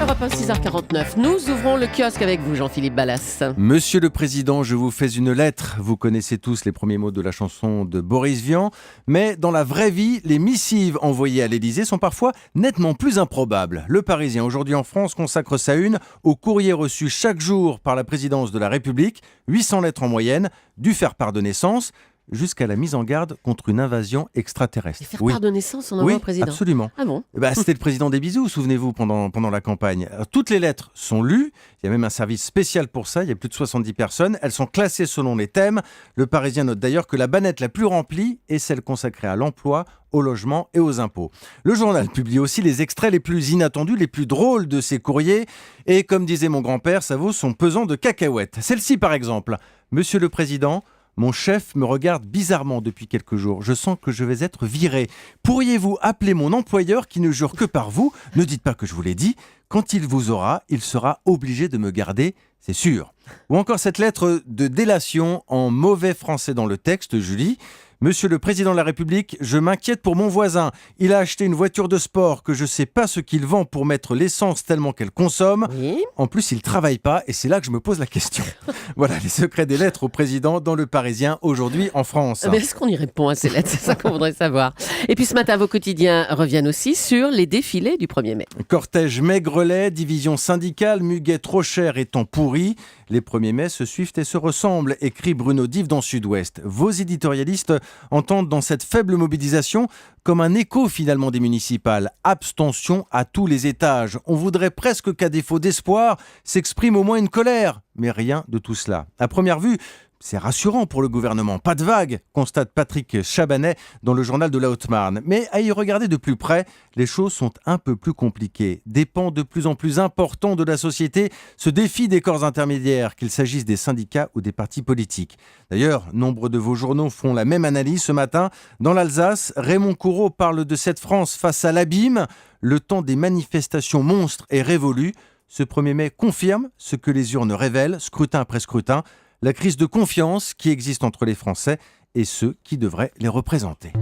Europe 1, 6h49. Nous ouvrons le kiosque avec vous, Jean-Philippe Ballas. Monsieur le Président, je vous fais une lettre. Vous connaissez tous les premiers mots de la chanson de Boris Vian. Mais dans la vraie vie, les missives envoyées à l'Élysée sont parfois nettement plus improbables. Le Parisien, aujourd'hui en France, consacre sa une au courrier reçu chaque jour par la présidence de la République. 800 lettres en moyenne, du faire-part de naissance jusqu'à la mise en garde contre une invasion extraterrestre. Et faire part de naissance, on envoie au président. Absolument. Ah bon? C'était le président des bisous, souvenez-vous, pendant la campagne. Alors, toutes les lettres sont lues, il y a même un service spécial pour ça, il y a plus de 70 personnes, elles sont classées selon les thèmes. Le Parisien note d'ailleurs que la bannette la plus remplie est celle consacrée à l'emploi, au logement et aux impôts. Le journal publie aussi les extraits les plus inattendus, les plus drôles de ces courriers. Et comme disait mon grand-père, ça vaut son pesant de cacahuètes. Celle-ci par exemple. Monsieur le Président, mon chef me regarde bizarrement depuis quelques jours. Je sens que je vais être viré. Pourriez-vous appeler mon employeur qui ne jure que par vous? Ne dites pas que je vous l'ai dit. Quand il vous aura, il sera obligé de me garder, c'est sûr. Ou encore cette lettre de délation en mauvais français dans le texte, Julie. Monsieur le Président de la République, je m'inquiète pour mon voisin. Il a acheté une voiture de sport que je ne sais pas ce qu'il vend pour mettre l'essence tellement qu'elle consomme. Oui. En plus, il ne travaille pas et c'est là que je me pose la question. Voilà les secrets des lettres au président dans Le Parisien aujourd'hui en France. Mais est-ce qu'on y répond à ces lettres? C'est ça qu'on voudrait savoir. Et puis ce matin, vos quotidiens reviennent aussi sur les défilés du 1er mai. Cortège maigrelet, division syndicale, muguet trop cher et temps pourri. Les 1er mai se suivent et se ressemblent, écrit Bruno Dive dans Sud-Ouest. Vos éditorialistes entendent dans cette faible mobilisation comme un écho finalement des municipales. Abstention à tous les étages. On voudrait presque qu'à défaut d'espoir, s'exprime au moins une colère. Mais rien de tout cela. À première vue, c'est rassurant pour le gouvernement. Pas de vague, constate Patrick Chabanet dans le journal de la Haute-Marne. Mais à y regarder de plus près, les choses sont un peu plus compliquées. Des pans de plus en plus importants de la société se défient des corps intermédiaires, qu'il s'agisse des syndicats ou des partis politiques. D'ailleurs, nombre de vos journaux font la même analyse ce matin. Dans l'Alsace, Raymond Courreau parle de cette France face à l'abîme. Le temps des manifestations monstres est révolu. Ce 1er mai confirme ce que les urnes révèlent, scrutin après scrutin, la crise de confiance qui existe entre les Français et ceux qui devraient les représenter.